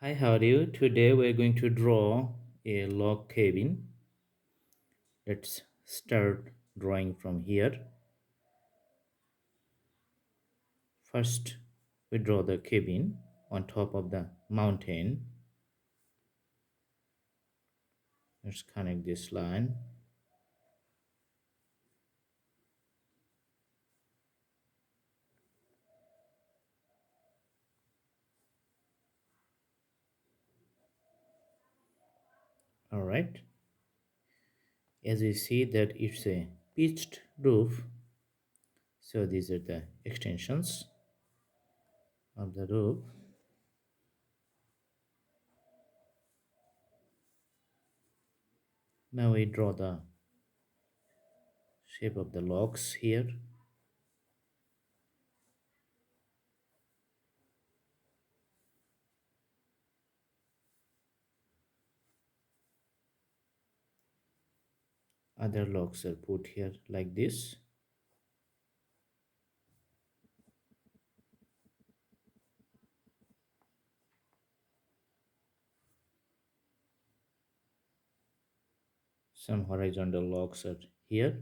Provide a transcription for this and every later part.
Hi, how are you? Today we're going to draw a log cabin. Let's start drawing from here. First, we draw the cabin on top of the mountain. Let's connect this line. All right. As we see that it's a pitched roof, so these are the extensions of the roof. Now we draw the shape of the logs here. Other logs are put here like this. Some horizontal logs are here.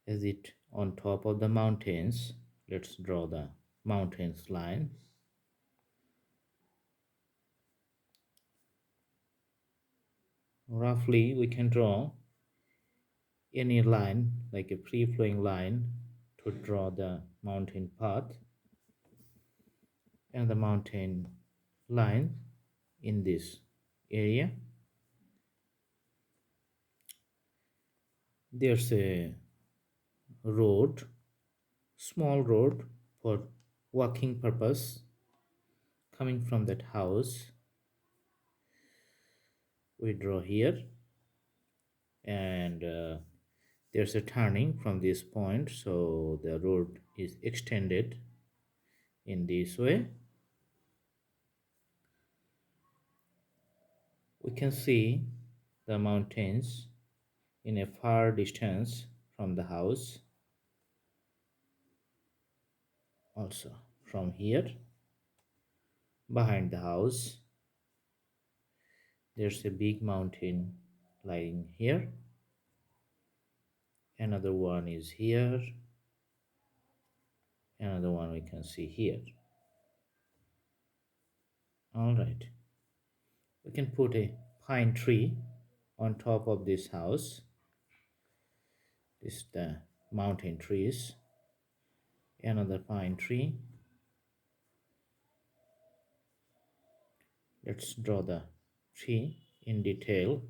As it on top of the mountains, let's draw the mountains line. Roughly we can draw any line like a free flowing line to draw the mountain path and the mountain line in this area. There's a road, small road for walking purpose coming from that house. We draw here, and there's a turning from this point, so the road is extended in this way. We can see the mountains in a far distance from the house. Also from here behind the house there's a big mountain lying here. Another one is here. Another one we can see here. All right, we can put a pine tree on top of this house. This is the mountain trees. Another pine tree. Let's draw the tree in detail.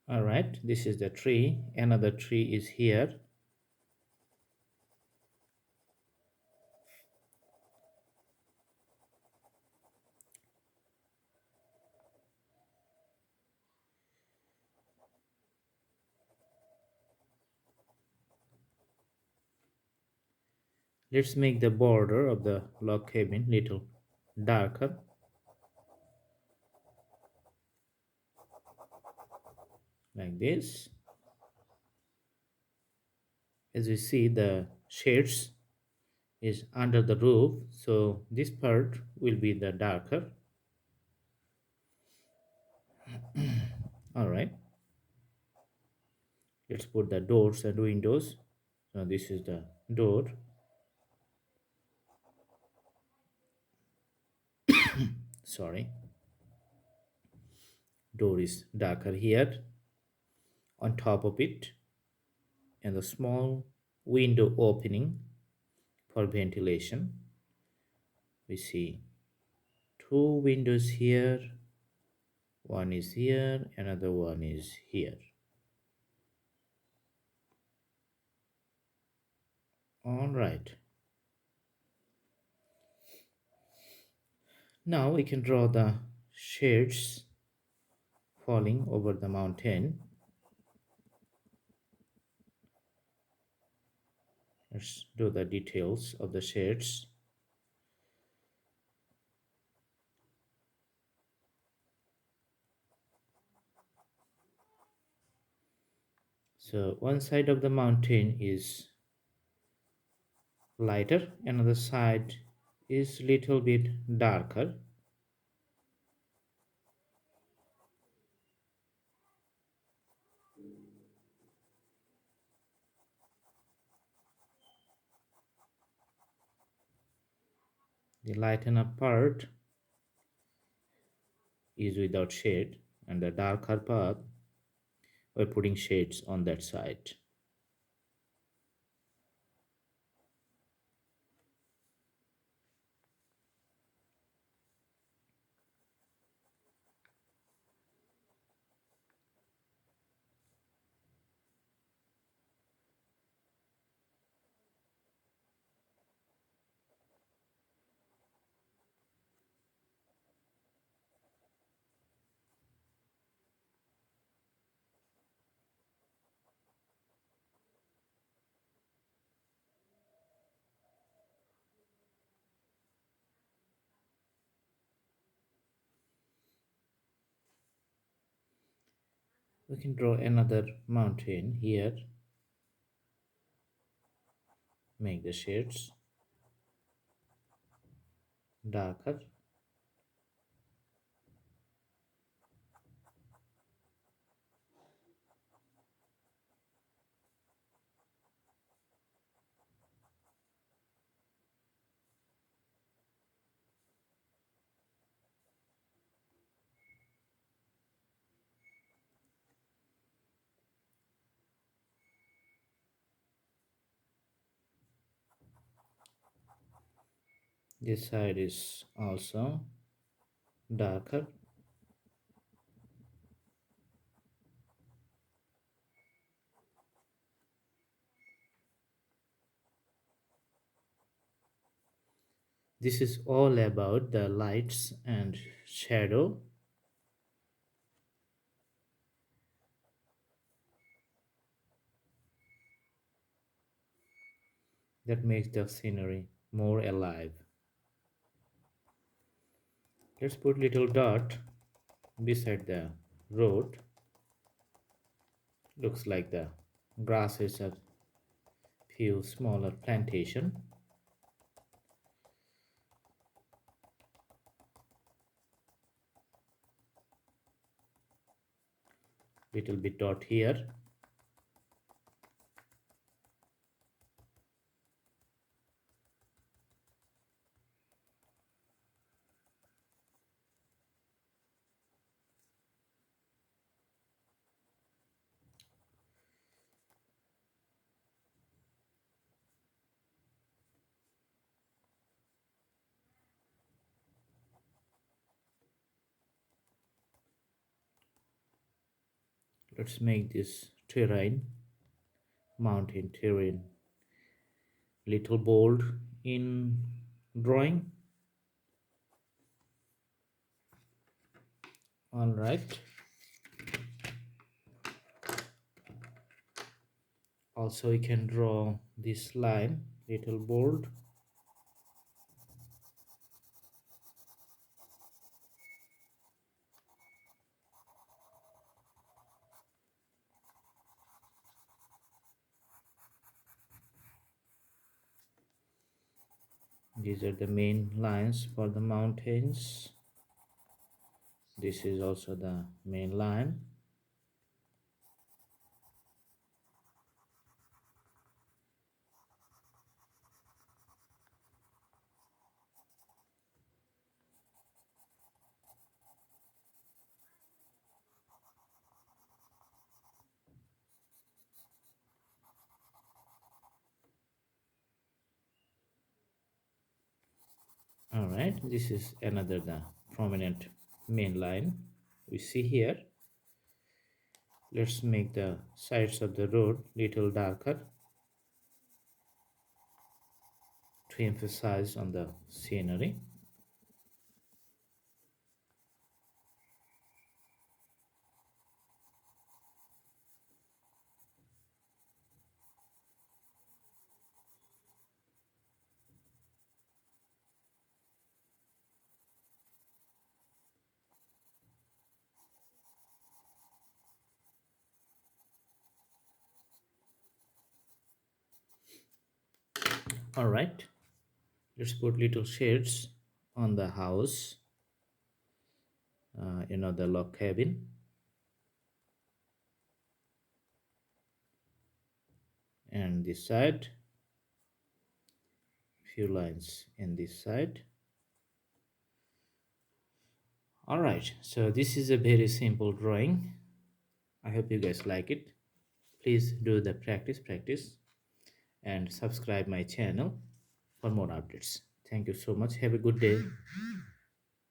All right, this is the tree. Another tree is here. Let's make the border of the log cabin little darker, like this. As we see, the shades is under the roof, so this part will be the darker. All right, let's put the doors and windows. So this is the door. Sorry, door is darker here on top of it, and the small window opening for ventilation. We see two windows here. One is here, another one is here. All right, now we can draw the shades falling over the mountain. Let's do the details of the shades. So one side of the mountain is lighter, another side is little bit darker. The lighten up part is without shade, and the darker part we're putting shades on that side. We can draw another mountain here, make the shades darker. This side is also darker. This is all about the lights and shadow. That makes the scenery more alive. Let's put little dot beside the road. Looks like the grasses are few smaller plantation. Little bit dot here. Let's make this terrain, mountain terrain, little bold in drawing. All right. Also, we can draw this line, little bold. These are the main lines for the mountains. This is also the main line. All right, this is another the prominent main line we see here. Let's make the sides of the road little darker to emphasize on the scenery. All right, let's put little shades on the house, the log cabin, and this side, few lines in this side. All right, so this is a very simple drawing. I hope you guys like it. Please do the practice and subscribe my channel for more updates. Thank you so much. Have a good day.